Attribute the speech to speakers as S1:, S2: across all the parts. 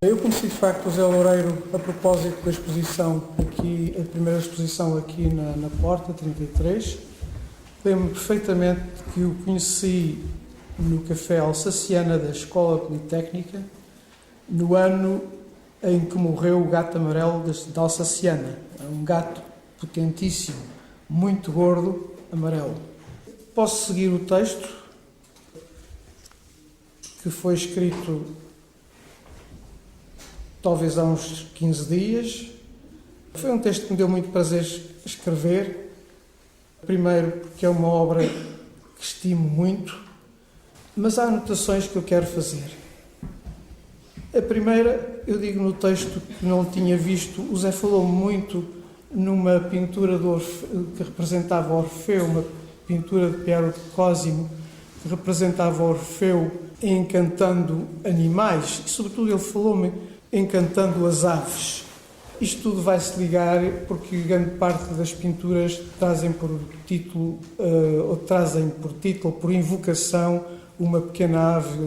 S1: Eu conheci de facto o Zé Loureiro a propósito da exposição aqui, a primeira exposição aqui na Porta 33. Lembro-me perfeitamente que o conheci no Café Alsaciana da Escola Politécnica, no ano em que morreu o gato amarelo da Alsaciana. Um gato potentíssimo, muito gordo, amarelo. Posso seguir o texto, que foi escrito talvez há uns 15 dias. Foi um texto que me deu muito prazer escrever. Primeiro porque é uma obra que estimo muito, mas há anotações que eu quero fazer. A primeira, eu digo no texto que não tinha visto, o Zé falou muito numa pintura que representava Orfeu, uma pintura de Piero de Cosimo, que representava Orfeu encantando animais, e sobretudo ele falou-me encantando as aves. Isto tudo vai-se ligar porque grande parte das pinturas trazem por título, por invocação, uma pequena ave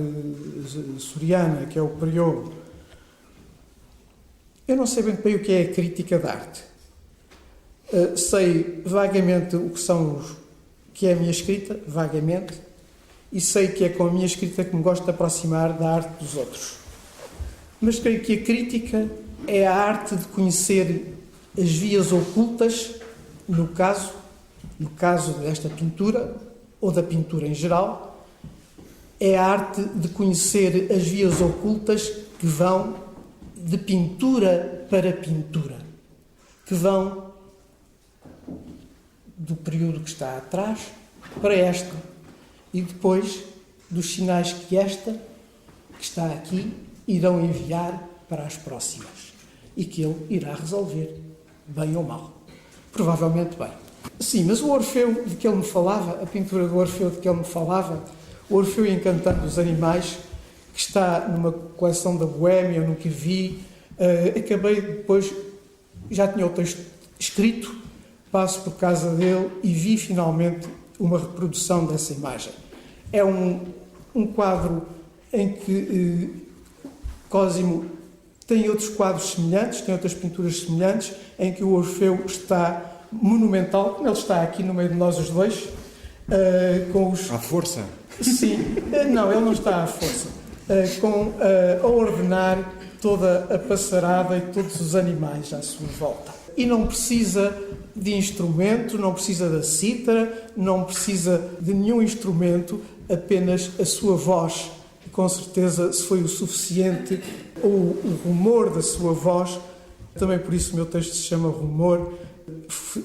S1: soriana, que é o periogo. Eu não sei bem o que é a crítica de arte. Sei vagamente que é a minha escrita, vagamente, e sei que é com a minha escrita que me gosto de aproximar da arte dos outros. Mas creio que a crítica é a arte de conhecer as vias ocultas, no caso desta pintura, ou da pintura em geral, é a arte de conhecer as vias ocultas que vão de pintura para pintura, que vão do período que está atrás para esta, e depois dos sinais que esta, que está aqui, irão enviar para as próximas e que ele irá resolver, bem ou mal. Provavelmente bem. Sim, mas o Orfeu de que ele me falava, a pintura do Orfeu de que ele me falava, o Orfeu encantando os animais, que está numa coleção da Boémia, no que vi, acabei depois, já tinha o texto escrito, passo por casa dele e vi finalmente uma reprodução dessa imagem. É um quadro em que Cosimo tem outros quadros semelhantes, tem outras pinturas semelhantes, em que o Orfeu está monumental, como ele está aqui no meio de nós os dois, com os...
S2: À força?
S1: Sim, não, ele não está à força, a ordenar toda a passarada e todos os animais à sua volta. E não precisa de instrumento, não precisa da cítara, não precisa de nenhum instrumento, apenas a sua voz. Com certeza, se foi o suficiente, ou o rumor da sua voz, também por isso o meu texto se chama Rumor,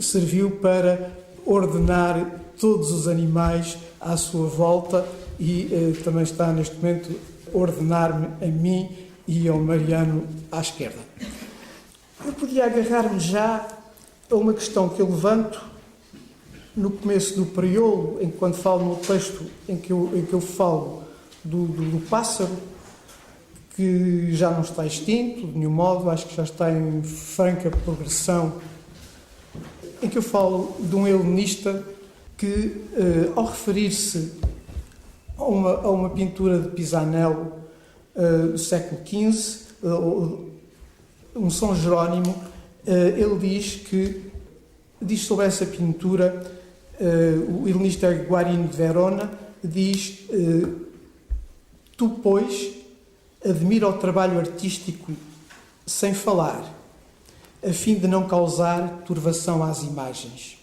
S1: serviu para ordenar todos os animais à sua volta e também está neste momento a ordenar-me a mim e ao Mariano à esquerda. Eu podia agarrar-me já a uma questão que eu levanto no começo do preâmbulo, quando falo no texto em que eu falo do pássaro, que já não está extinto, de nenhum modo, acho que já está em franca progressão, em que eu falo de um helenista que, ao referir-se a uma pintura de Pisanello do século XV, um São Jerónimo, ele diz sobre essa pintura, o helenista Guarino de Verona diz: tu, pois, admira o trabalho artístico sem falar, a fim de não causar turvação às imagens.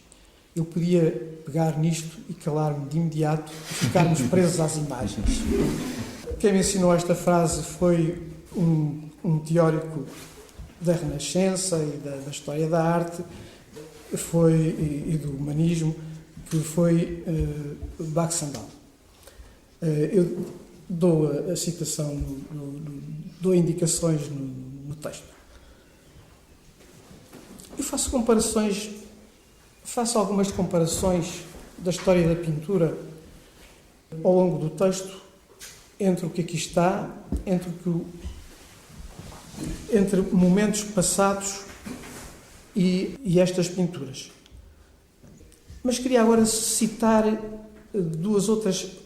S1: Eu podia pegar nisto e calar-me de imediato e ficarmos presos às imagens. Quem me ensinou esta frase foi um teórico da Renascença e da história da arte e do humanismo, que foi Baxandal. Eu dou a citação, dou indicações no texto. Eu faço algumas comparações da história da pintura ao longo do texto, entre o que aqui está, entre momentos passados e estas pinturas. Mas queria agora citar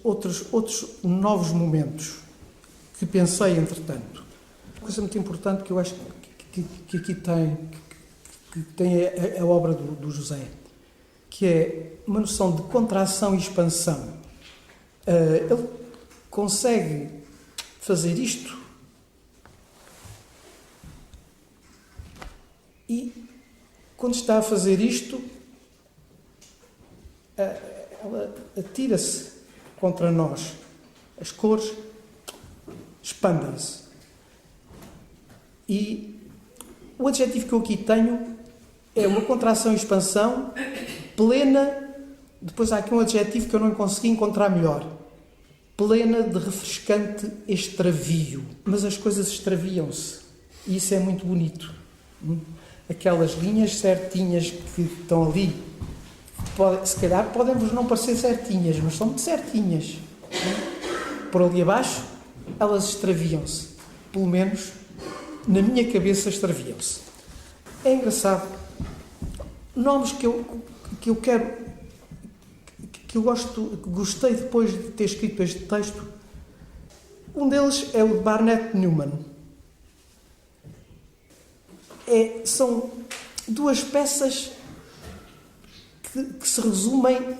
S1: outros novos momentos que pensei, entretanto. coisa muito importante que eu acho que aqui tem a obra do José, que é uma noção de contração e expansão. Ele consegue fazer isto e, quando está a fazer isto, ela atira-se contra nós. As cores expandem-se. E o adjetivo que eu aqui tenho é uma contração e expansão plena. Depois há aqui um adjetivo que eu não consegui encontrar melhor. Plena de refrescante extravio. Mas as coisas extraviam-se. E isso é muito bonito. Aquelas linhas certinhas que estão ali, se calhar podem-vos não parecer certinhas, mas são muito certinhas. Por ali abaixo, elas extraviam-se. Pelo menos, na minha cabeça, extraviam-se. É engraçado. Nomes que eu quero... que eu gostei depois de ter escrito este texto. Um deles é o de Barnett Newman. São duas peças que se resumem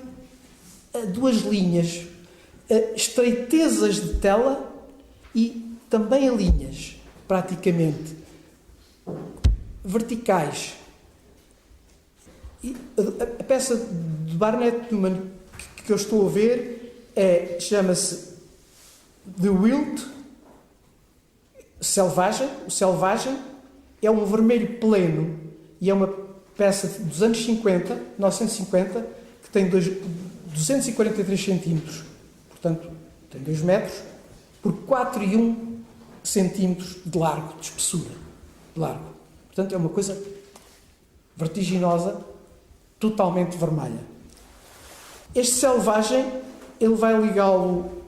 S1: a duas linhas. Estreitezas de tela e também a linhas, praticamente. Verticais. E a peça de Barnett Newman que eu estou a ver chama-se The Wild, Selvagem. O Selvagem é um vermelho pleno e é uma peça dos anos 50, 1950, que tem 243 centímetros. Portanto, tem 2 metros por 4,1 centímetros de largo, de espessura. De largo. Portanto, é uma coisa vertiginosa, totalmente vermelha. Este Selvagem, ele vai ligá-lo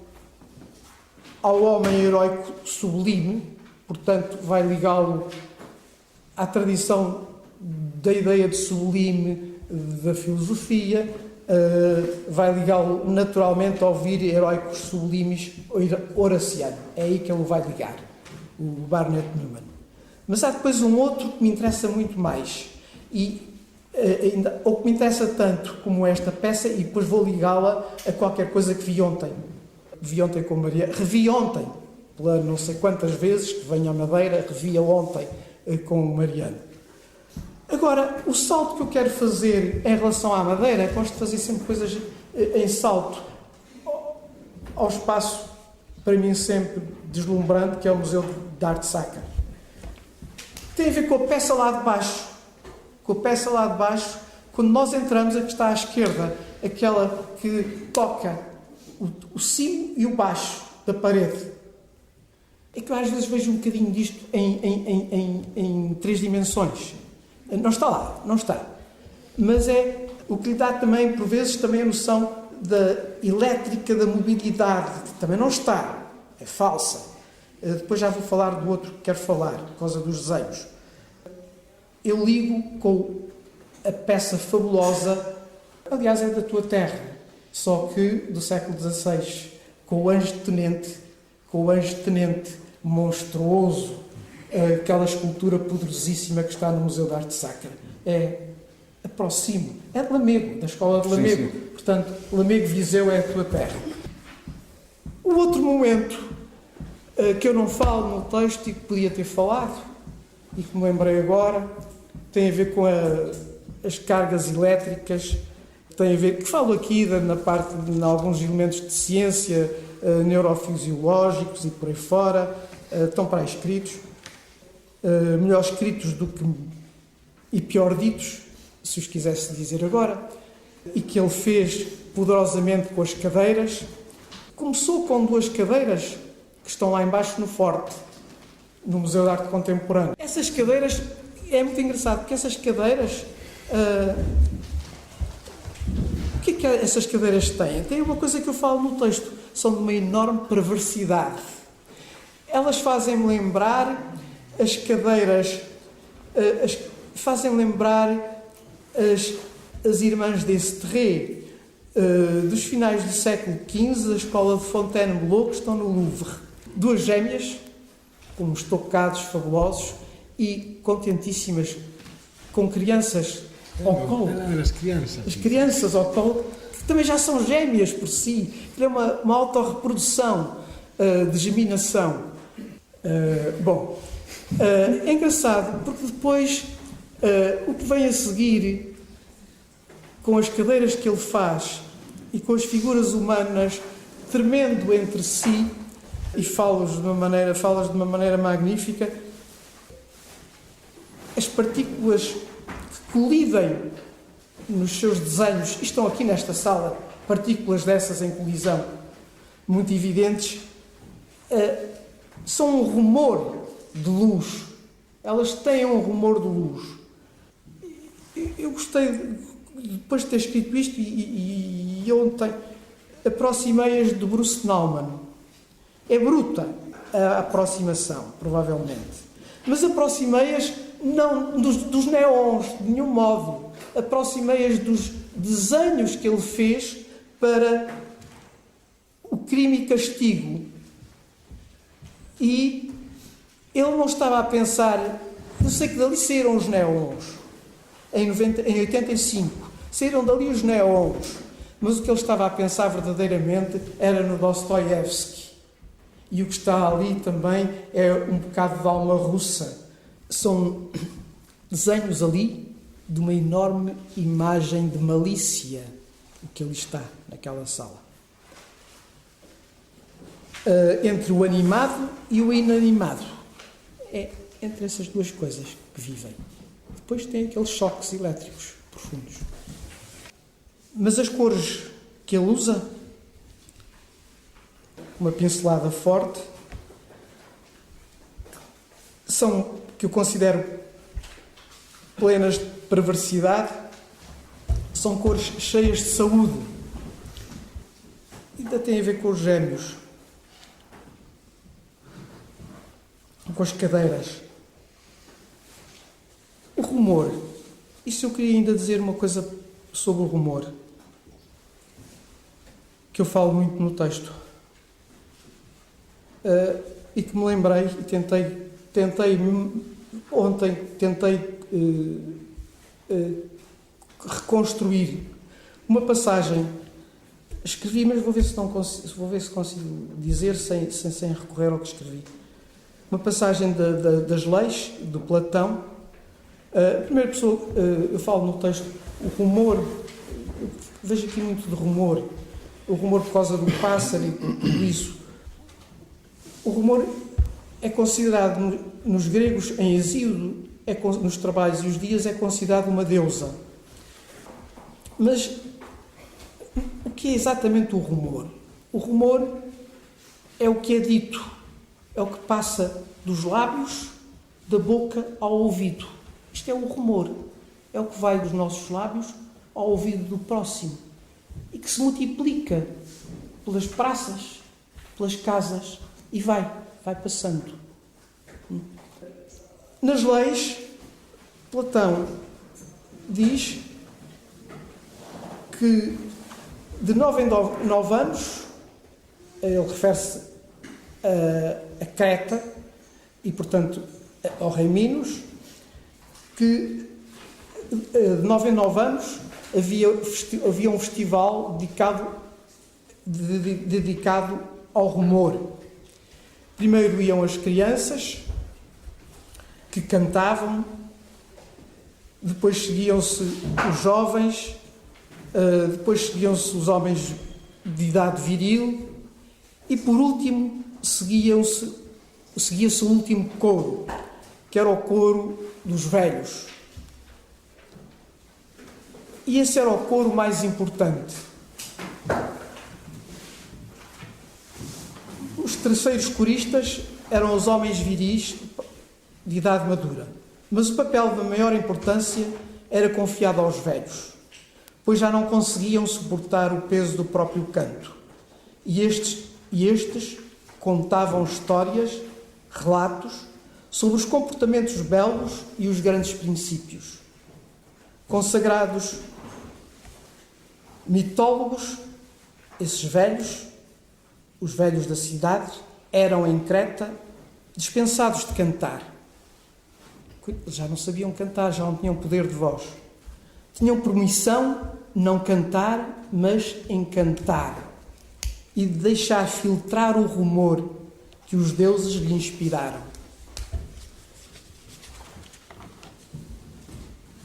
S1: ao homem heroico sublime, portanto, vai ligá-lo à tradição da ideia de sublime da filosofia, vai ligá-lo naturalmente a ouvir heróicos sublimes Horaciano. É aí que ele vai ligar, o Barnett Newman. Mas há depois um outro que me interessa muito mais, ou que me interessa tanto como esta peça, e depois vou ligá-la a qualquer coisa que vi ontem. Vi ontem com Maria, revi ontem, pela não sei quantas vezes que venho à Madeira, revi-a ontem com o Mariano. Agora, o salto que eu quero fazer em relação à Madeira, gosto de fazer sempre coisas em salto ao espaço, para mim sempre deslumbrante, que é o Museu de Arte Sacra. Tem a ver com a peça lá de baixo. Com a peça lá de baixo, quando nós entramos, a que está à esquerda, aquela que toca o cimo e o baixo da parede. É que eu às vezes vejo um bocadinho disto em 3 dimensões. Não está lá, não está. Mas é o que lhe dá também, por vezes, também a noção da elétrica, da mobilidade. Também não está. É falsa. Depois já vou falar do outro que quero falar, por causa dos desenhos. Eu ligo com a peça fabulosa, aliás, é da tua terra, só que do século XVI, com o anjo-tenente monstruoso, aquela escultura poderosíssima que está no Museu de Arte Sacra. Aproximo. É de Lamego, da escola de Lamego. Sim, sim. Portanto, Lamego Viseu é a tua terra. O outro momento que eu não falo no texto e que podia ter falado, e que me lembrei agora, tem a ver com as cargas elétricas, tem a ver, que falo aqui na parte de alguns elementos de ciência, neurofisiológicos e por aí fora, estão para aí escritos, melhor escritos do que, e pior ditos, se os quisesse dizer agora, e que ele fez poderosamente com as cadeiras. Começou com 2 cadeiras que estão lá embaixo no Forte, no Museu de Arte Contemporânea. Essas cadeiras, é muito engraçado, porque essas cadeiras, o que é que essas cadeiras têm? Tem uma coisa que eu falo no texto, são de uma enorme perversidade. Elas fazem-me lembrar as cadeiras, fazem-me lembrar as irmãs d'Estrée, dos finais do século XV, a escola de Fontainebleau, que estão no Louvre. 2 gêmeas, com uns tocados fabulosos e contentíssimas, com crianças ao colo.
S2: As crianças.
S1: As crianças ao colo, que também já são gêmeas por si. É uma autorreprodução de geminação. É engraçado, porque depois o que vem a seguir, com as cadeiras que ele faz e com as figuras humanas tremendo entre si, e falas de uma maneira magnífica, as partículas que colidem nos seus desenhos, e estão aqui nesta sala, partículas dessas em colisão, muito evidentes, são um rumor de luz. Elas têm um rumor de luz. Eu gostei, depois de ter escrito isto, e ontem aproximei-as de Bruce Nauman. É bruta a aproximação, provavelmente. Mas aproximei-as não dos neons, de nenhum modo. Aproximei-as dos desenhos que ele fez para o Crime e Castigo. E ele não estava a pensar... Eu sei que dali saíram os neons. Em 85. Saíram dali os neons. Mas o que ele estava a pensar verdadeiramente era no Dostoiévski. E o que está ali também é um bocado de alma russa. São desenhos ali de uma enorme imagem de malícia, o que ali está naquela sala. Entre o animado e o inanimado. É entre essas duas coisas que vivem. Depois tem aqueles choques elétricos profundos. Mas as cores que ele usa, uma pincelada forte, são, que eu considero plenas de perversidade, são cores cheias de saúde. Ainda tem a ver com os gêmeos, com as cadeiras. O rumor. Isso eu queria ainda dizer uma coisa sobre o rumor, que eu falo muito no texto. E que me lembrei e tentei ontem reconstruir uma passagem. Escrevi, mas vou ver se consigo dizer sem recorrer ao que escrevi. Uma passagem das leis de Platão. A primeira pessoa, eu falo no texto, o rumor, vejo aqui muito de rumor, o rumor por causa do pássaro e por tudo isso. O rumor é considerado, nos gregos, em Hesíodo, nos trabalhos e os dias, é considerado uma deusa. Mas o que é exatamente o rumor? O rumor é o que é dito, é o que passa dos lábios, da boca ao ouvido. Isto é o rumor, é o que vai dos nossos lábios ao ouvido do próximo e que se multiplica pelas praças, pelas casas e vai passando. Nas leis, Platão diz que de 9 em 9 anos, ele refere-se a Creta e, portanto, ao rei Minos, que de 9 em 9 anos havia um festival dedicado ao rumor. Primeiro iam as crianças, que cantavam, depois seguiam-se os jovens, depois seguiam-se os homens de idade viril e, por último, seguia-se o último coro, que era o coro dos velhos. E esse era o coro mais importante. Os terceiros coristas eram os homens viris de idade madura, mas o papel de maior importância era confiado aos velhos, pois já não conseguiam suportar o peso do próprio canto. E estes contavam histórias, relatos, sobre os comportamentos belos e os grandes princípios. Consagrados mitólogos, esses velhos, os velhos da cidade, eram em Creta dispensados de cantar. Já não sabiam cantar, já não tinham poder de voz. Tinham permissão não cantar, mas encantar. E de deixar filtrar o rumor que os deuses lhe inspiraram.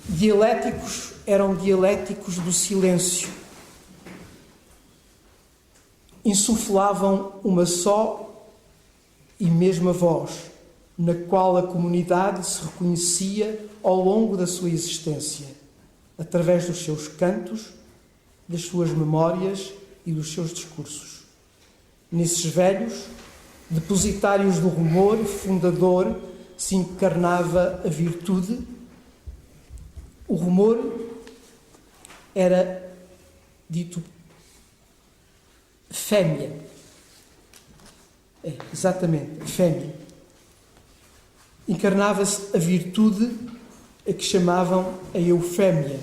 S1: Dialéticos eram dialéticos do silêncio. Insuflavam uma só e mesma voz, na qual a comunidade se reconhecia ao longo da sua existência, através dos seus cantos, das suas memórias e dos seus discursos. Nesses velhos, depositários do rumor fundador, se encarnava a virtude. O rumor era dito fêmea. Exatamente, fêmea. Encarnava-se a virtude a que chamavam a eufémia,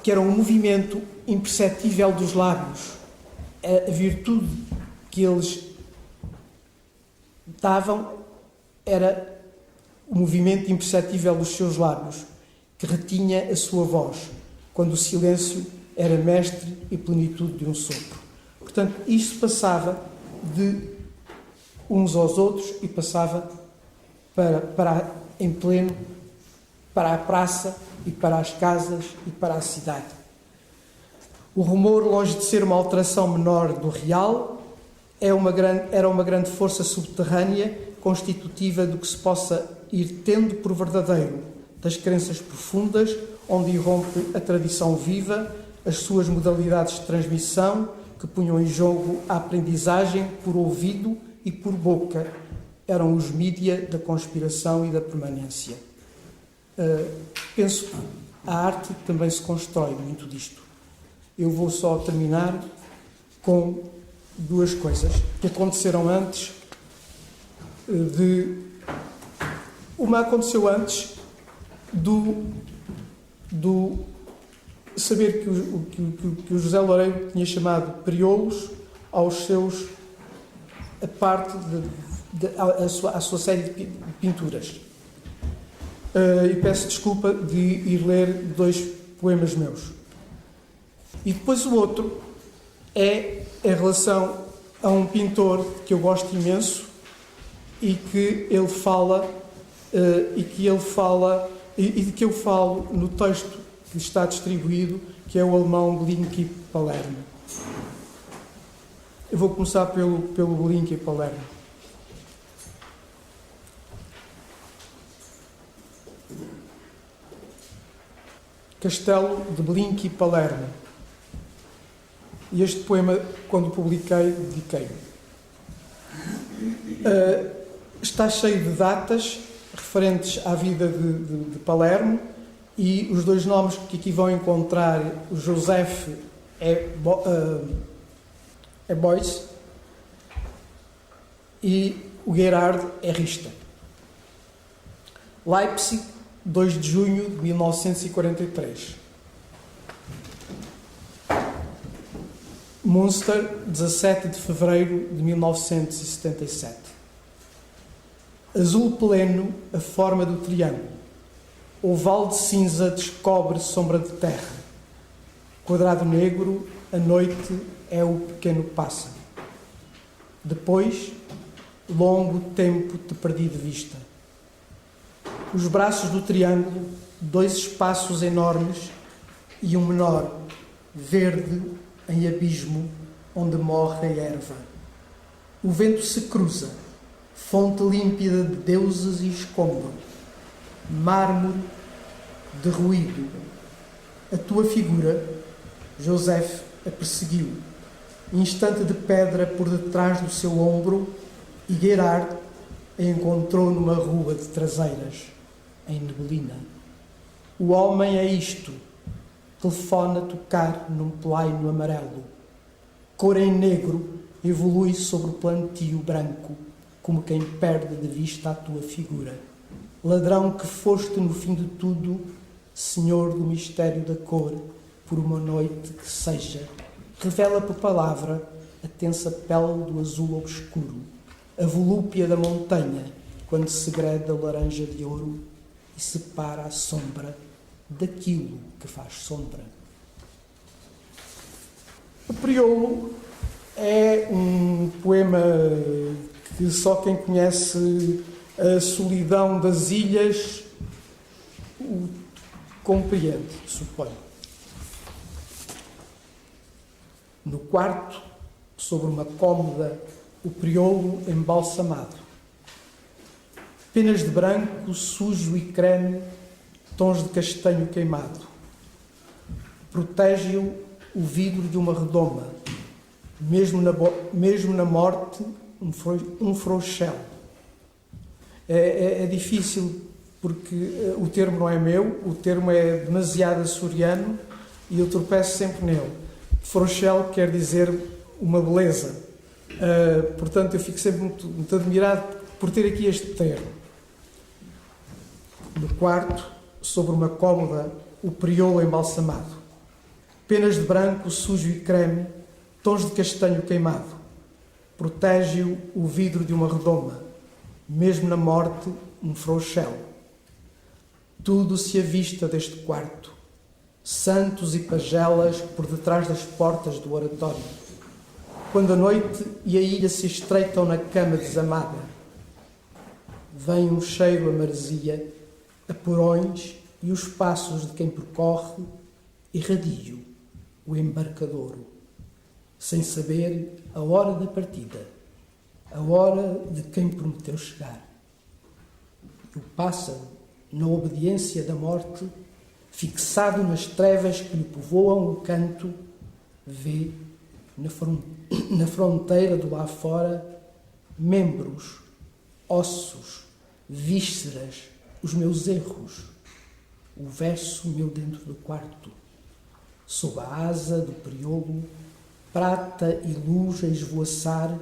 S1: que era um movimento imperceptível dos lábios. A virtude que eles davam era o movimento imperceptível dos seus lábios, que retinha a sua voz, quando o silêncio era mestre e plenitude de um sopro. Portanto, isto passava de uns aos outros e passava em pleno para a praça e para as casas e para a cidade. O rumor, longe de ser uma alteração menor do real, era uma grande força subterrânea constitutiva do que se possa ir tendo por verdadeiro, das crenças profundas, onde irrompe a tradição viva, as suas modalidades de transmissão, que punham em jogo a aprendizagem por ouvido e por boca. Eram os mídia da conspiração e da permanência. Penso que a arte também se constrói muito disto. Eu vou só terminar com duas coisas que aconteceram antes Uma aconteceu antes do saber que o José Loureiro tinha chamado periolos aos seus a parte a sua série de pinturas. E peço desculpa de ir ler 2 poemas meus. E depois o outro é em relação a um pintor que eu gosto imenso e que ele fala e de que eu falo no texto que está distribuído, que é o alemão Blinky Palermo. Eu vou começar pelo Blinky Palermo. Castelo de Blinky Palermo. E este poema, quando publiquei, dediquei-o. Está cheio de datas referentes à vida de Palermo, e os 2 nomes que aqui vão encontrar, o Joseph é Beuys e o Gerhard é Richter. Leipzig, 2 de junho de 1943. Münster, 17 de fevereiro de 1977. Azul pleno, a forma do triângulo. Oval de cinza descobre sombra de terra. Quadrado negro, a noite é o pequeno pássaro. Depois, longo tempo te perdi de vista. Os braços do triângulo, 2 espaços enormes e um menor, verde em abismo, onde morre a erva. O vento se cruza, fonte límpida de deuses e escombro, mármore derruído. A tua figura, Joseph, a perseguiu, instante de pedra por detrás do seu ombro, e Gerhard a encontrou numa rua de traseiras, em neblina. O homem é isto, telefona a tocar num plaino amarelo. Cor em negro evolui sobre o plantio branco, como quem perde de vista a tua figura. Ladrão que foste no fim de tudo, Senhor do mistério da cor, por uma noite que seja, revela por palavra a tensa pele do azul obscuro. a volúpia da montanha, quando segreda a laranja de ouro e separa a sombra daquilo que faz sombra. O Priolo é um poema que só quem conhece a solidão das ilhas o compreende, suponho. No quarto, sobre uma cômoda, o Priolo embalsamado. Penas de branco, sujo e creme, tons de castanho queimado. Protege-o o vidro de uma redoma, mesmo na morte, um frouxel. É difícil porque o termo não é meu, o termo é demasiado açoriano e eu tropeço sempre nele. Frouxel quer dizer uma beleza. Portanto, eu fico sempre muito admirado por ter aqui este termo. No quarto, sobre uma cômoda, o Priolo embalsamado. Penas de branco, sujo e creme, tons de castanho queimado. Protege-o o vidro de uma redoma, mesmo na morte, um frouxel. Tudo se avista deste quarto, santos e pagelas por detrás das portas do oratório. Quando a noite e a ilha se estreitam na cama desamada, vem um cheiro a maresia, a porões e os passos de quem percorre, irradio o embarcadouro, sem saber a hora da partida, a hora de quem prometeu chegar. E o pássaro, na obediência da morte, fixado nas trevas que lhe povoam o canto, vê, na fronteira do lá fora, membros, ossos, vísceras, os meus erros, o verso meu dentro do quarto, sob a asa do Priolo, prata e luz a esvoaçar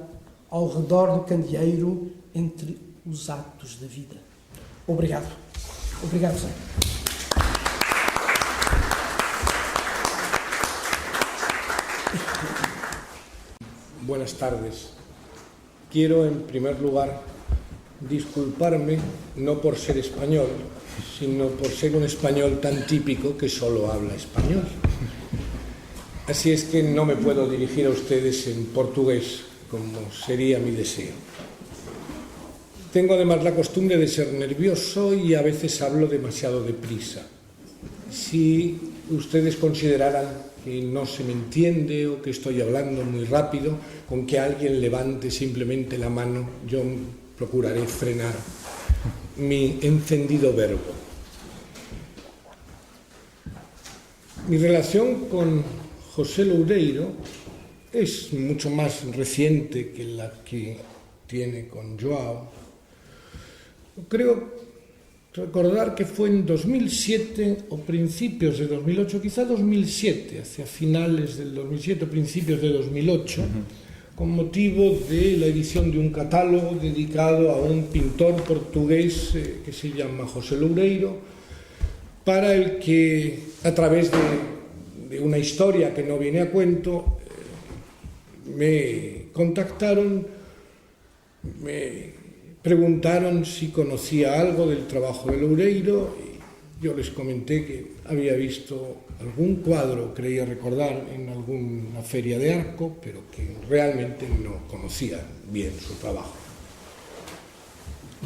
S1: ao redor do candeeiro entre os atos da vida. Obrigado. Obrigado, Zé.
S2: Buenas tardes. Quiero, en primer lugar, disculparme no por ser español, sino por ser un español tan típico que solo habla español. Así es que no me puedo dirigir a ustedes en portugués, como sería mi deseo. Tengo además la costumbre de ser nervioso y a veces hablo demasiado deprisa. Si ustedes consideraran que no se me entiende o que estoy hablando muy rápido, con que alguien levante simplemente la mano, yo procuraré frenar mi encendido verbo. Mi relación con José Loureiro es mucho más reciente que la que tiene con Joao. Creo recordar que fue en 2007 o principios de 2008, quizá 2007, hacia finales del 2007 o principios de 2008, con motivo de la edición de un catálogo dedicado a un pintor portugués que se llama José Loureiro, para el que, a través de una historia que no viene a cuento, me contactaron, me preguntaron si conocía algo del trabajo de Loureiro y yo les comenté que había visto algún cuadro, creía recordar, en alguna feria de Arco, pero que realmente no conocía bien su trabajo.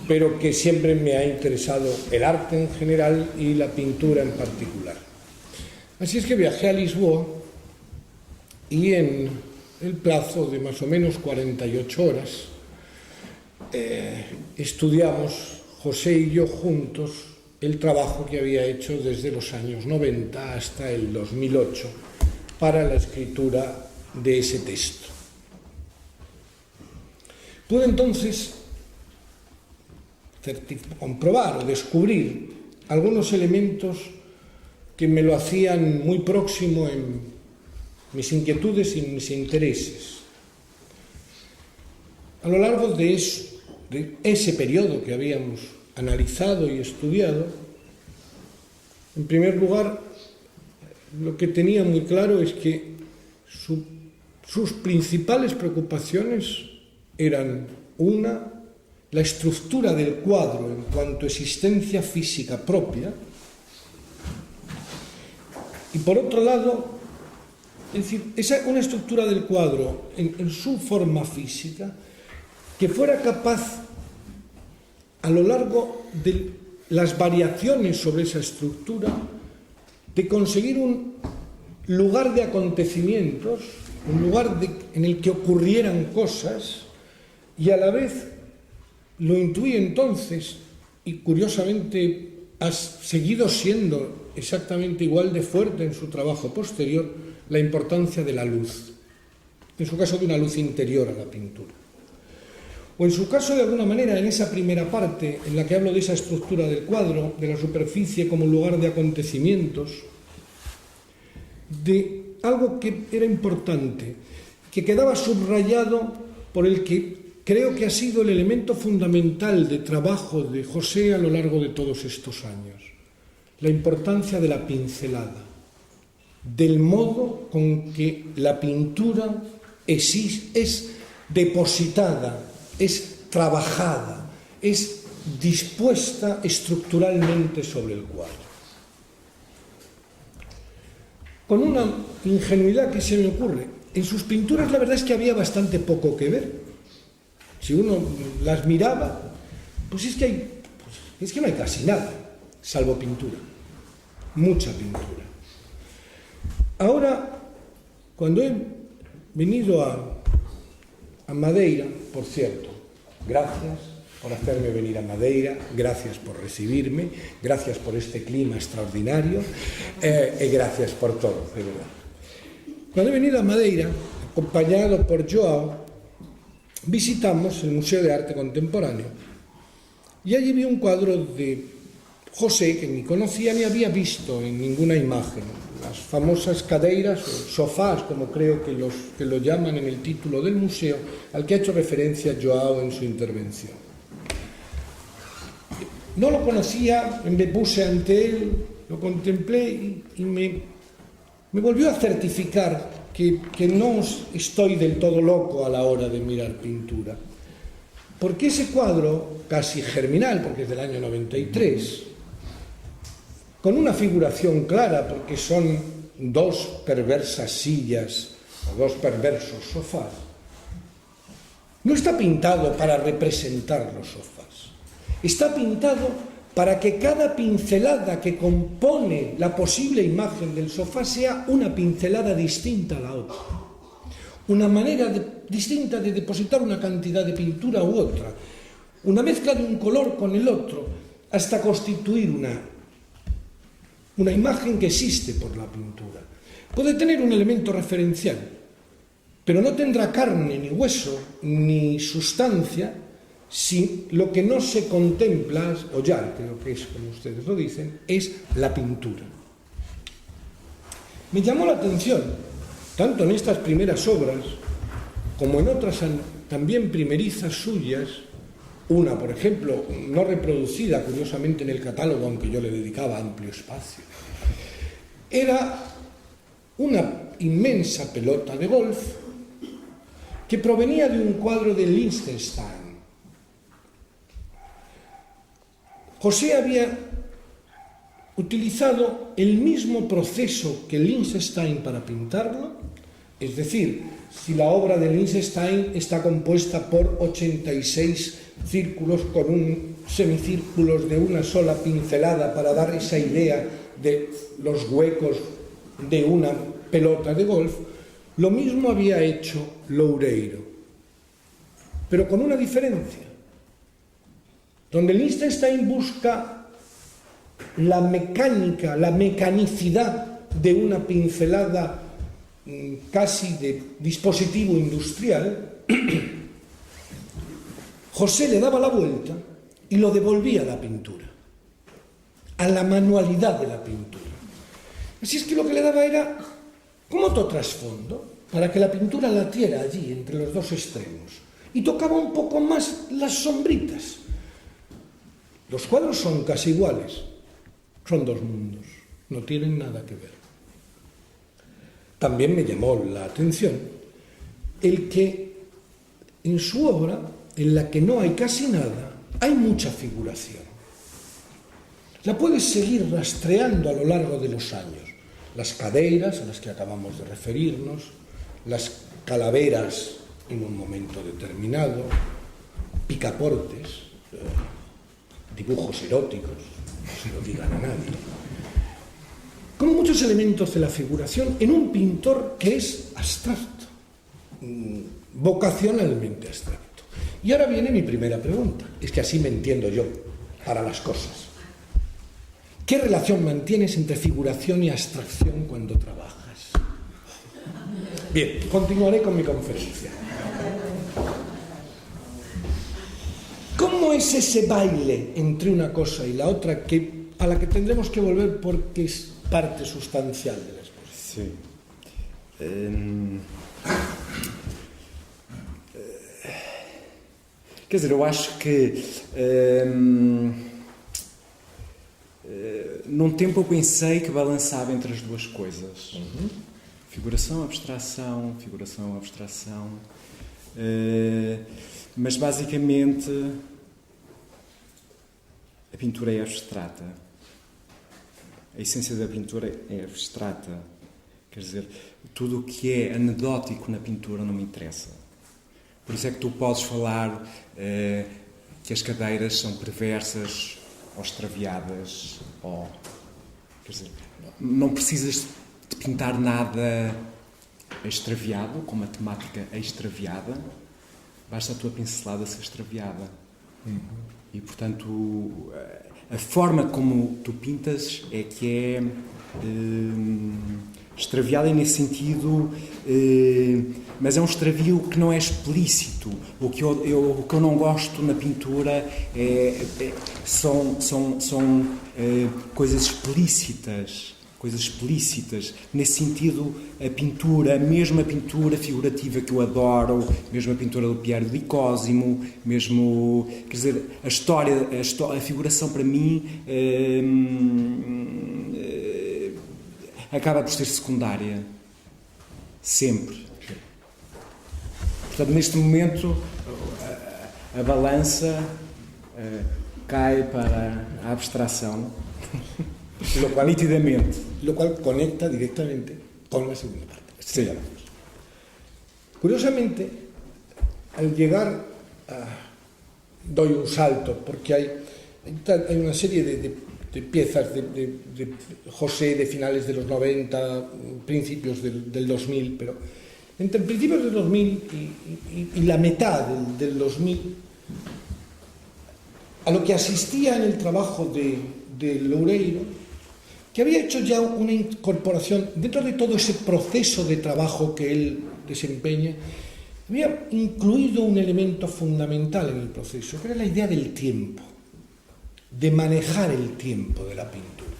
S2: Pero que siempre me ha interesado el arte en general y la pintura en particular. Así es que viajé a Lisboa y en el plazo de más o menos 48 horas estudiamos, José y yo juntos, el trabajo que había hecho desde los años 90 hasta el 2008 para la escritura de ese texto. Pude entonces comprobar o descubrir algunos elementos que me lo hacían muy próximo en mis inquietudes y mis intereses. A lo largo de ese periodo que habíamos analizado y estudiado, en primer lugar, lo que tenía muy claro es que sus principales preocupaciones eran Una, la estructura del cuadro en cuanto a existencia física propia, y por otro lado, es decir, una estructura del cuadro en su forma física que fuera capaz, a lo largo de las variaciones sobre esa estructura, de conseguir un lugar de acontecimientos, un lugar en el que ocurrieran cosas, y a la vez lo intuí entonces, y curiosamente ha seguido siendo exactamente igual de fuerte en su trabajo posterior, la importancia de la luz, en su caso de una luz interior a la pintura. O en su caso, de alguna manera, en esa primera parte en la que hablo de esa estructura del cuadro, de la superficie como lugar de acontecimientos, de algo que era importante, que quedaba subrayado por el que creo que ha sido el elemento fundamental de trabajo de José a lo largo de todos estos años, la importancia de la pincelada, del modo con que la pintura es depositada, es trabajada, es dispuesta estructuralmente sobre el cuadro. Con una ingenuidad que se me ocurre, en sus pinturas la verdad es que había bastante poco que ver. Si uno las miraba, pues es que no hay casi nada, salvo pintura, mucha pintura. Ahora, cuando he venido a Madeira, por cierto, gracias por hacerme venir a Madeira, gracias por recibirme, gracias por este clima extraordinario, y gracias por todo, de verdad. Cuando he venido a Madeira, acompañado por Joao, visitamos el Museo de Arte Contemporáneo y allí vi un cuadro de José que ni conocía ni había visto en ninguna imagen, las famosas cadeiras o sofás, como creo que lo llaman en el título del museo, al que ha hecho referencia Joao en su intervención. No lo conocía, me puse ante él, lo contemplé y me volvió a certificar que no estoy del todo loco a la hora de mirar pintura. Porque ese cuadro, casi germinal, porque es del año 93, con una figuración clara, porque son dos perversas sillas o dos perversos sofás, no está pintado para representar los sofás. Está pintado para que cada pincelada que compone la posible imagen del sofá sea una pincelada distinta a la otra. Una manera distinta de depositar una cantidad de pintura u otra. Una mezcla de un color con el otro, hasta constituir una imagen que existe por la pintura. Puede tener un elemento referencial, pero no tendrá carne, ni hueso, ni sustancia, si lo que no se contempla, o ya creo que es como ustedes lo dicen, es la pintura. Me llamó la atención, tanto en estas primeras obras, como en otras también primerizas suyas, una, por ejemplo, no reproducida curiosamente en el catálogo, aunque yo le dedicaba amplio espacio, era una inmensa pelota de golf que provenía de un cuadro de Liechtenstein. José había utilizado el mismo proceso que Liechtenstein para pintarlo, es decir, si la obra de Liechtenstein está compuesta por 86 círculos con semicírculos de una sola pincelada para dar esa idea de los huecos de una pelota de golf, lo mismo había hecho Loureiro, pero con una diferencia. Donde Liechtenstein busca la mecánica, la mecanicidad de una pincelada casi de dispositivo industrial, José le daba la vuelta y lo devolvía a la pintura, a la manualidad de la pintura. Así es que lo que le daba era como otro trasfondo, para que la pintura latiera allí, entre los dos extremos, y tocaba un poco más las sombritas. Los cuadros son casi iguales, son dos mundos, no tienen nada que ver. También me llamó la atención el que en su obra en la que no hay casi nada, hay mucha figuración. La puedes seguir rastreando a lo largo de los años. Las cadeiras a las que acabamos de referirnos, las calaveras en un momento determinado, picaportes, dibujos eróticos, no se lo digan a nadie, como muchos elementos de la figuración en un pintor que es abstracto, vocacionalmente abstracto. Y ahora viene mi primera pregunta, es que así me entiendo yo para las cosas. ¿Qué relación mantienes entre figuración y abstracción cuando trabajas? Bien, continuaré con mi conferencia. ¿Cómo es ese baile entre una cosa y la otra a la que tendremos que volver porque es parte sustancial de la exposición?
S3: Sim. Quer dizer, eu acho que num tempo eu pensei que balançava entre as duas coisas. Figuração, abstração, mas basicamente a pintura é abstrata. A essência da pintura é abstrata. Quer dizer, tudo o que é anedótico na pintura não me interessa. Por isso é que tu podes falar que as cadeiras são perversas ou extraviadas, quer dizer, não precisas de pintar nada extraviado, com uma temática extraviada, basta a tua pincelada ser extraviada. E, portanto, a forma como tu pintas é que é extraviada nesse sentido, mas é um extravio que não é explícito. O que eu não gosto na pintura são coisas explícitas. Nesse sentido, a pintura, mesmo a pintura figurativa que eu adoro, mesmo a pintura do Piero di Cosimo, mesmo, quer dizer, a figuração para mim acaba por ser secundária. Sempre. Portanto, neste momento, a balança cai para a abstração.
S2: Lo cual,
S3: nítidamente.
S2: Lo cual conecta directamente con la segunda parte.
S3: Sí.
S2: Curiosamente, al llegar doy un salto, porque hay una serie de piezas de José de finales de los 90, principios del 2000, pero entre principios del 2000 y la mitad del 2000, a lo que asistía en el trabajo de Loureiro, que había hecho ya una incorporación dentro de todo ese proceso de trabajo que él desempeña, había incluido un elemento fundamental en el proceso, que era la idea del tiempo, de manejar el tiempo de la pintura.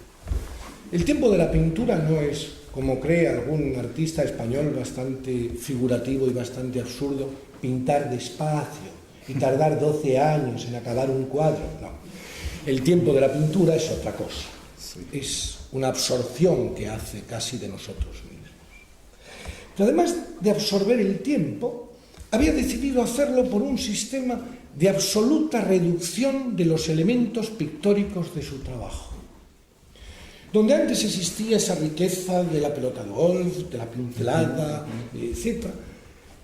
S2: El tiempo de la pintura no es, como cree algún artista español bastante figurativo y bastante absurdo, pintar despacio y tardar 12 años en acabar un cuadro. No. El tiempo de la pintura es otra cosa. Sí. Es una absorción que hace casi de nosotros mismos. Pero además de absorber el tiempo, había decidido hacerlo por un sistema de absoluta reducción de los elementos pictóricos de su trabajo. Donde antes existía esa riqueza de la pelota de golf, de la pincelada, etc.,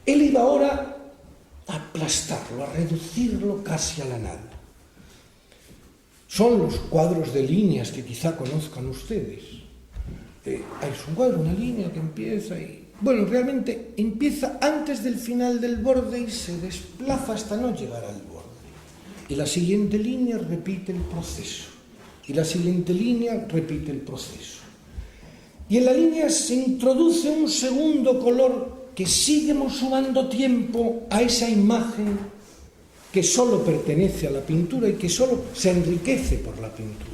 S2: él iba ahora a aplastarlo, a reducirlo casi a la nada. Son los cuadros de líneas que quizá conozcan ustedes. Es un cuadro, una línea que empieza y... Bueno, realmente empieza antes del final del borde y se desplaza hasta no llegar al borde. Y la siguiente línea repite el proceso. Y la siguiente línea repite el proceso. Y en la línea se introduce un segundo color que sigue sumando tiempo a esa imagen que solo pertenece a la pintura y que solo se enriquece por la pintura.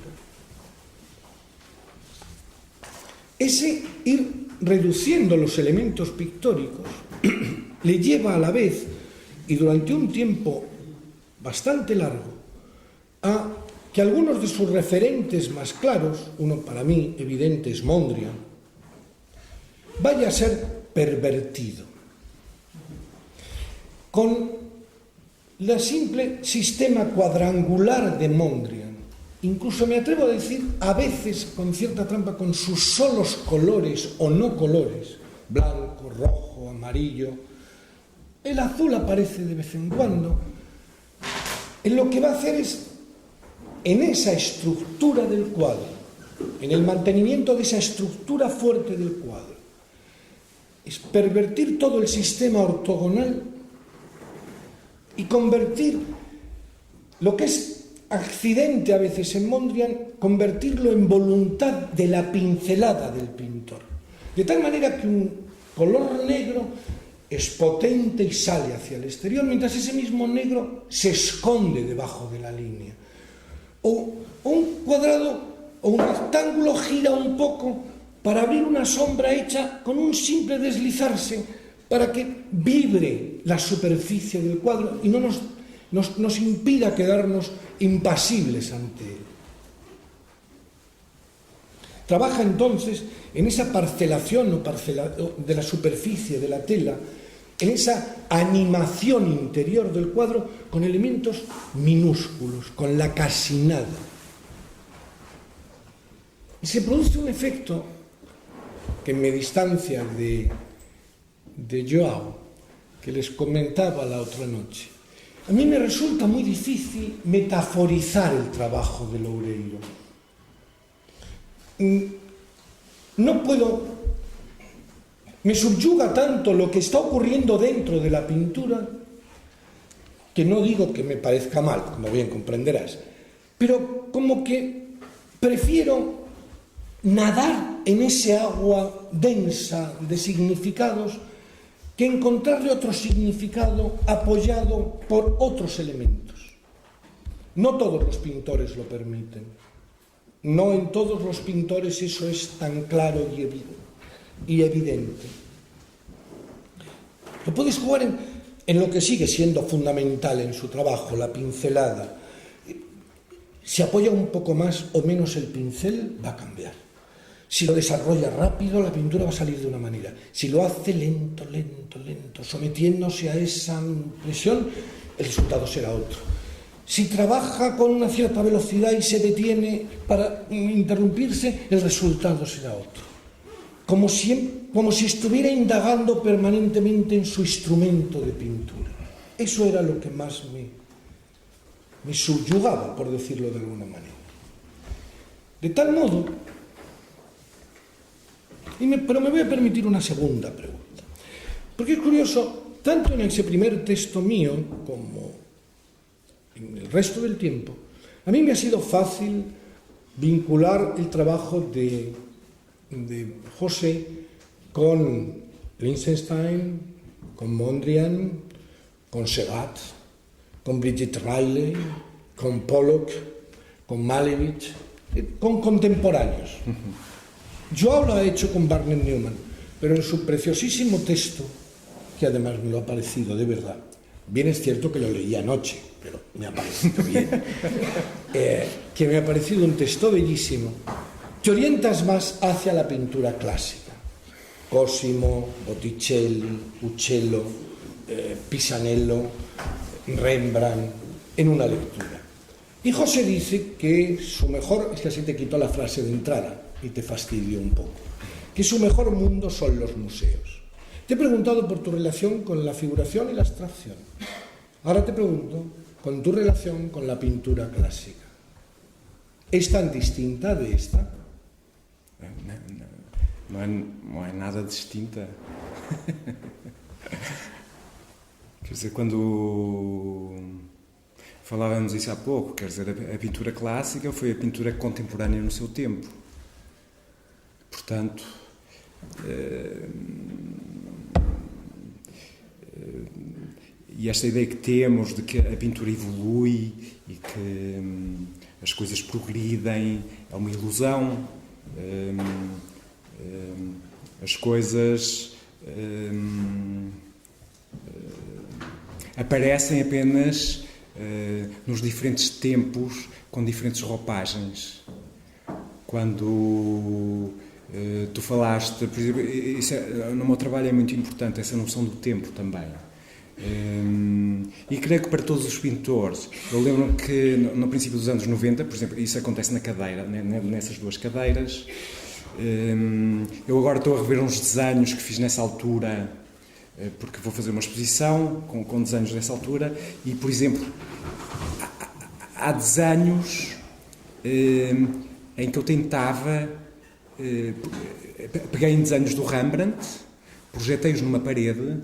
S2: Ese ir reduciendo los elementos pictóricos le lleva a la vez, y durante un tiempo bastante largo, a que algunos de sus referentes más claros, uno para mí evidente es Mondrian, vaya a ser pervertido. Con la simple sistema cuadrangular de Mondrian, incluso me atrevo a decir, a veces con cierta trampa, con sus solos colores o no colores, blanco, rojo, amarillo, el azul aparece de vez en cuando, en lo que va a hacer es, en esa estructura del cuadro, en el mantenimiento de esa estructura fuerte del cuadro, es pervertir todo el sistema ortogonal y convertir lo que es accidente a veces en Mondrian, convertirlo en voluntad de la pincelada del pintor. De tal manera que un color negro es potente y sale hacia el exterior, mientras ese mismo negro se esconde debajo de la línea. O un cuadrado o un rectángulo gira un poco para abrir una sombra hecha con un simple deslizarse para que vibre la superficie del cuadro y no nos impida quedarnos impasibles ante él. Trabaja entonces en esa parcelación de la superficie de la tela, en esa animación interior del cuadro con elementos minúsculos, con la casi nada. Y se produce un efecto que me distancia de Joao, que les comentaba la otra noche. A mí me resulta muy difícil metaforizar el trabajo de Loureiro. No puedo, me subyuga tanto lo que está ocurriendo dentro de la pintura, que no digo que me parezca mal, como bien comprenderás, pero como que prefiero nadar en ese agua densa de significados que encontrarle otro significado apoyado por otros elementos. No todos los pintores lo permiten. No en todos los pintores eso es tan claro y evidente. Lo puedes jugar en lo que sigue siendo fundamental en su trabajo, la pincelada. Si apoya un poco más o menos el pincel, va a cambiar. Si lo desarrolla rápido, la pintura va a salir de una manera. Si lo hace lento, sometiéndose a esa presión, el resultado será otro. Si trabaja con una cierta velocidad y se detiene para interrumpirse, el resultado será otro. Como si estuviera indagando permanentemente en su instrumento de pintura. Eso era lo que más me subyugaba, por decirlo de alguna manera. De tal modo, pero me voy a permitir una segunda pregunta. Porque es curioso, tanto en ese primer texto mío como en el resto del tiempo, a mí me ha sido fácil vincular el trabajo de José con Lichtenstein, con Mondrian, con Segat, con Brigitte Riley, con Pollock, con Malevich, con contemporáneos. Joao lo ha hecho con Barnett Newman, pero en su preciosísimo texto, que además me lo ha parecido de verdad, bien es cierto que lo leí anoche, pero me ha parecido bien, que me ha parecido un texto bellísimo, te orientas más hacia la pintura clásica. Cosimo, Botticelli, Uccello, Pisanello, Rembrandt, en una lectura. Y José dice que su mejor, es que así te quitó la frase de entrada y te fastidió un poco, que su mejor mundo son los museos. Te he preguntado por tu relación con la figuración y la abstracción. Ahora te pregunto con tu relación con la pintura clásica. ¿Es tan distinta de esta?
S3: Não é nada distinta. Quer dizer, quando falávamos isso há pouco, quer dizer, a pintura clássica foi a pintura contemporânea no seu tempo. Portanto, e esta ideia que temos de que a pintura evolui e que as coisas progridem é uma ilusão. As coisas aparecem apenas nos diferentes tempos, com diferentes roupagens. Quando tu falaste, por exemplo, isso no meu trabalho é muito importante, essa noção do tempo também. E creio que para todos os pintores, eu lembro que no princípio dos anos 90, por exemplo, isso acontece na cadeira, nessas duas cadeiras. Eu agora estou a rever uns desenhos que fiz nessa altura, porque vou fazer uma exposição com desenhos dessa altura, e, por exemplo, há desenhos em que eu tentava, peguei em desenhos do Rembrandt, projetei-os numa parede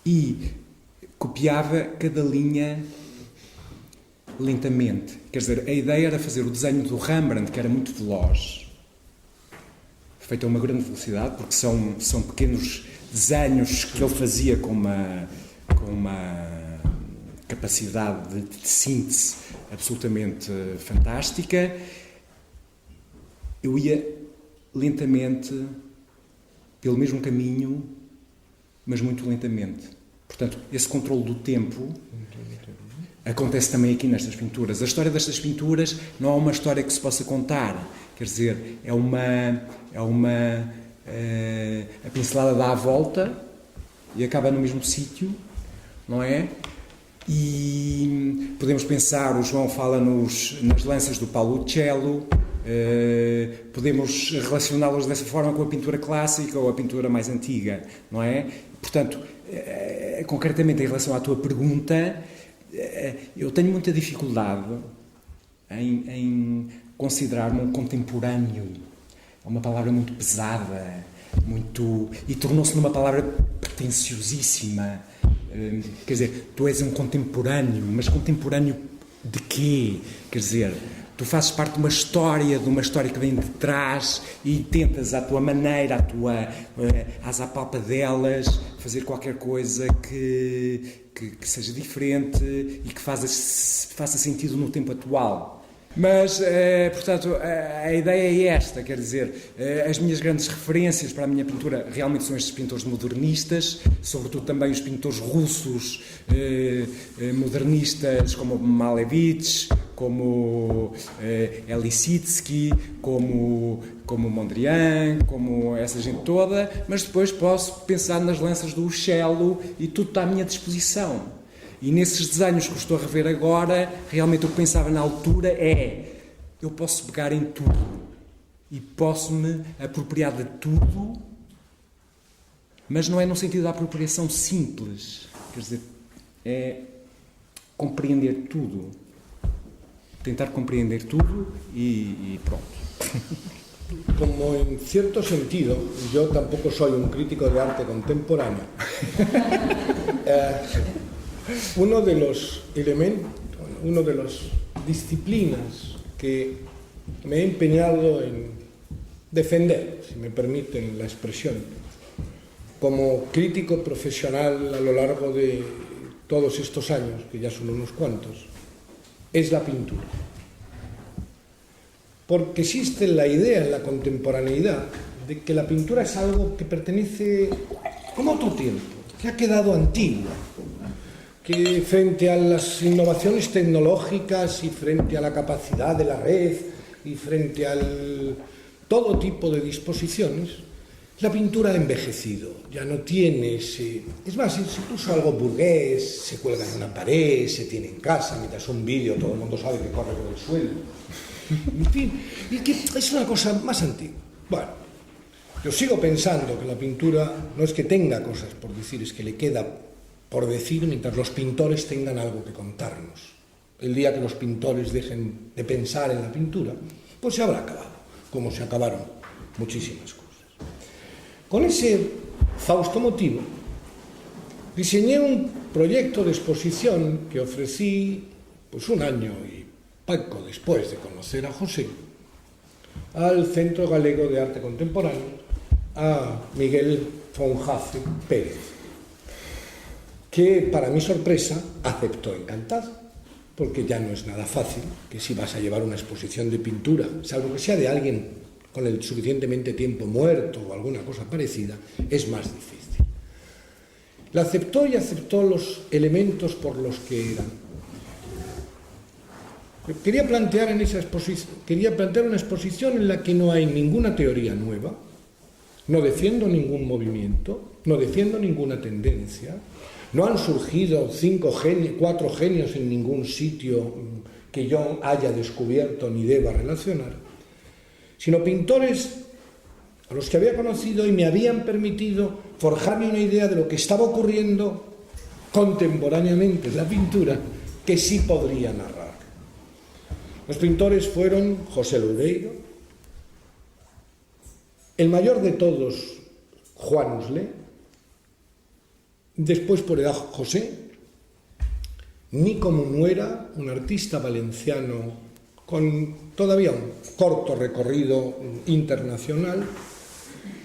S3: e copiava cada linha lentamente. Quer dizer, a ideia era fazer o desenho do Rembrandt, que era muito veloz, feito a uma grande velocidade, porque são pequenos desenhos que ele fazia com uma capacidade de síntese absolutamente fantástica. Eu ia lentamente pelo mesmo caminho, mas muito lentamente. Portanto, esse controle do tempo acontece também aqui nestas pinturas. A história destas pinturas não é uma história que se possa contar. Quer dizer, a pincelada dá a volta e acaba no mesmo sítio, não é? E podemos pensar, o João fala nas lanças do Paulo Uccello, podemos relacioná-los dessa forma com a pintura clássica ou a pintura mais antiga, não é? Portanto, concretamente em relação à tua pergunta, eu tenho muita dificuldade em considerar-me um contemporâneo. É uma palavra muito pesada, e tornou-se numa palavra pretenciosíssima. Quer dizer, tu és um contemporâneo, mas contemporâneo de quê? Quer dizer, tu fazes parte de uma história que vem de trás e tentas, à tua maneira, às apalpadelas, fazer qualquer coisa que seja diferente e que faça sentido no tempo atual. Mas, portanto, a ideia é esta, quer dizer, as minhas grandes referências para a minha pintura realmente são estes pintores modernistas, sobretudo também os pintores russos modernistas como Malevich, como Elisitsky, como Mondrian, como essa gente toda, mas depois posso pensar nas lanças do Uccello e tudo está à minha disposição. E nesses desenhos que eu estou a rever agora, realmente o que pensava na altura eu posso pegar em tudo e posso-me apropriar de tudo, mas não é no sentido da apropriação simples, quer dizer, é compreender tudo, tentar compreender tudo e pronto.
S2: Como en cierto sentido, yo tampoco soy un crítico de arte contemporáneo, uno de los elementos, una de las disciplinas que me he empeñado en defender, si me permiten la expresión, como crítico profesional a lo largo de todos estos años, que ya son unos cuantos, es la pintura. Porque existe la idea en la contemporaneidad de que la pintura es algo que pertenece a otro tiempo, que ha quedado antiguo, que frente a las innovaciones tecnológicas y frente a la capacidad de la red y frente a todo tipo de disposiciones, la pintura ha envejecido, ya no tiene ese... Es más, es incluso algo burgués, se cuelga en una pared, se tiene en casa, mientras un vídeo todo el mundo sabe que corre por el suelo. En fin, y que es una cosa más antigua. Bueno, yo sigo pensando que la pintura no es que tenga cosas por decir, es que le queda por decir mientras los pintores tengan algo que contarnos. El día que los pintores dejen de pensar en la pintura, pues se habrá acabado, como se acabaron muchísimas cosas. Con ese fausto motivo, diseñé un proyecto de exposición que ofrecí pues un año y poco después de conocer a José, al Centro Galego de Arte Contemporáneo, a Miguel Fonjace Pérez, que para mi sorpresa aceptó encantado, porque ya no es nada fácil que si vas a llevar una exposición de pintura, salvo que sea de alguien con el suficientemente tiempo muerto o alguna cosa parecida, es más difícil. La aceptó y aceptó los elementos por los que eran. Quería plantear una exposición en la que no hay ninguna teoría nueva, no defiendo ningún movimiento, no defiendo ninguna tendencia, No han surgido 4 genios en ningún sitio que yo haya descubierto ni deba relacionar, sino pintores a los que había conocido y me habían permitido forjarme una idea de lo que estaba ocurriendo contemporáneamente en la pintura que sí podría narrar. Los pintores fueron José Loureiro, el mayor de todos, Juan Usler, después por edad José, Nico Munuera, un artista valenciano con todavía un corto recorrido internacional,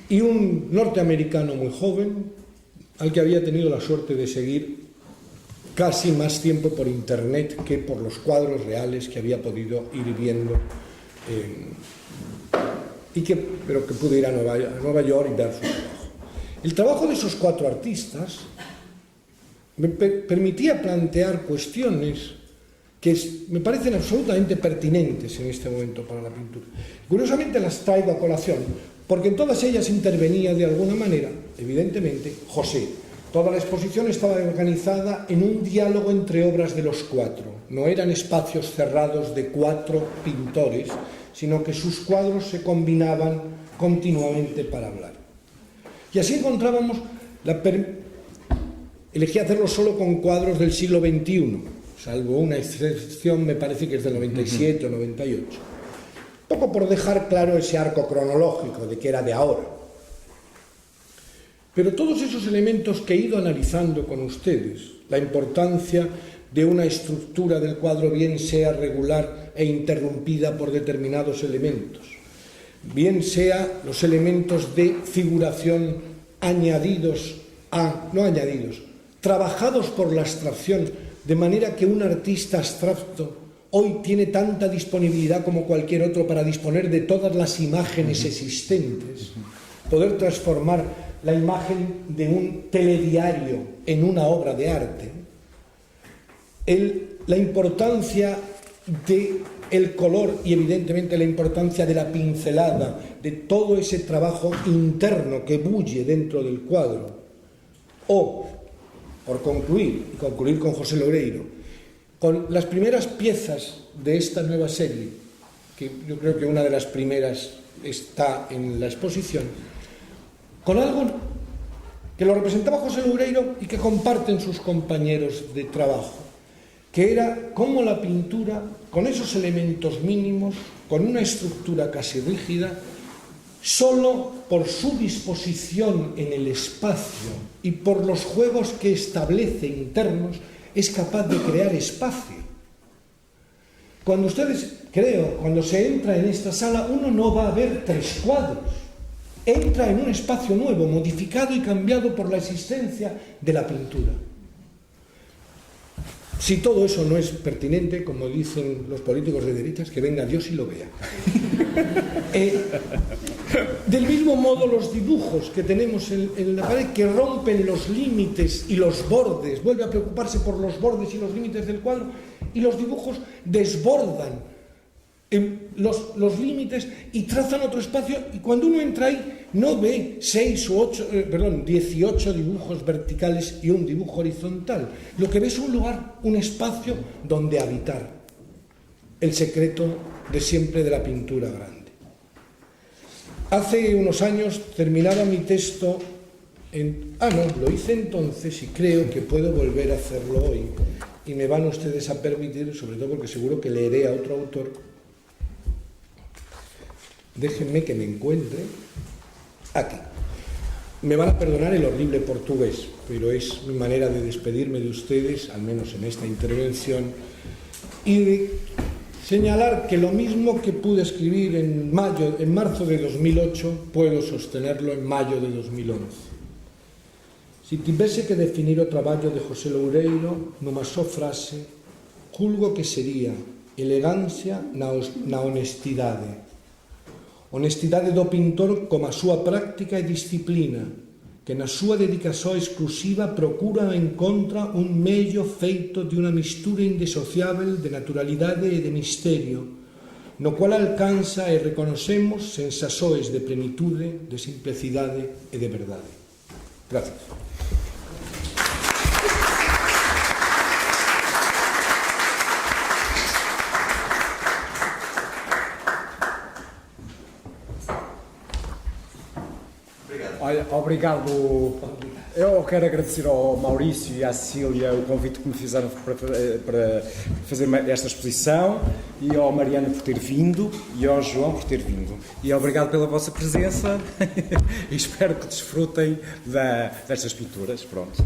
S2: y un norteamericano muy joven, al que había tenido la suerte de seguir casi más tiempo por internet que por los reales que había podido ir viendo, pero que pude ir a Nueva York y ver su trabajo. El trabajo de esos 4 artistas me permitía plantear cuestiones que me parecen absolutamente pertinentes en este momento para la pintura. Curiosamente las traigo a colación, porque en todas ellas intervenía de alguna manera, evidentemente, José. Toda la exposición estaba organizada en un diálogo entre obras de los 4. No eran espacios cerrados de 4 pintores, sino que sus cuadros se combinaban continuamente para hablar. Y así encontrábamos elegí hacerlo solo con cuadros del siglo XXI, salvo una excepción, me parece que es del 97 o 98. Poco por dejar claro ese arco cronológico de que era de ahora. Pero todos esos elementos que he ido analizando con ustedes, la importancia de una estructura del cuadro, bien sea regular e interrumpida por determinados elementos, bien sea los elementos de figuración trabajados por la abstracción, de manera que un artista abstracto hoy tiene tanta disponibilidad como cualquier otro para disponer de todas las imágenes existentes, poder transformar la imagen de un telediario en una obra de arte, la importancia del color y evidentemente la importancia de la pincelada, de todo ese trabajo interno que bulle dentro del cuadro. O, por concluir con José Loureiro, con las primeras piezas de esta nueva serie, que yo creo que una de las primeras está en la exposición, con algo que lo representaba José Loureiro y que comparten sus compañeros de trabajo, que era cómo la pintura, con esos elementos mínimos, con una estructura casi rígida, solo por su disposición en el espacio y por los juegos que establece internos, es capaz de crear espacio. Cuando cuando se entra en esta sala, uno no va a ver 3 cuadros. Entra en un espacio nuevo, modificado y cambiado por la existencia de la pintura. Si todo eso no es pertinente, como dicen los políticos de derechas, que venga Dios y lo vea. Del mismo modo, los dibujos que tenemos en la pared, que rompen los límites y los bordes, vuelve a preocuparse por los bordes y los límites del cuadro, y los dibujos desbordan los límites y trazan otro espacio, y cuando uno entra ahí no ve 18 dibujos verticales y un dibujo horizontal. Lo que ve es un lugar, un espacio donde habitar. El secreto de siempre de la pintura grande. Hace unos años terminaba mi texto lo hice entonces y creo que puedo volver a hacerlo hoy, y me van ustedes a permitir, sobre todo porque seguro que leeré a otro autor. Déjenme que me encuentre aquí. Me van a perdonar el horrible portugués, pero es mi manera de despedirme de ustedes, al menos en esta intervención, y de señalar que lo mismo que pude escribir en marzo de 2008, puedo sostenerlo en mayo de 2011. Si tivese que definir o traballo de José Loureiro nunha só frase, julgo que sería elegancia na honestidade. Honestidade do pintor como a súa práctica e disciplina, que na súa dedicación exclusiva procura e encontra un medio feito de unha mistura indisociável de naturalidade e de misterio, no cual alcanza e reconocemos sensações de plenitude, de simplicidade e de verdade. Gracias.
S4: Olha, obrigado. Eu quero agradecer ao Maurício e à Cecília o convite que me fizeram para fazer esta exposição, e ao Mariano por ter vindo e ao João por ter vindo. E obrigado pela vossa presença e espero que desfrutem destas pinturas. Pronto.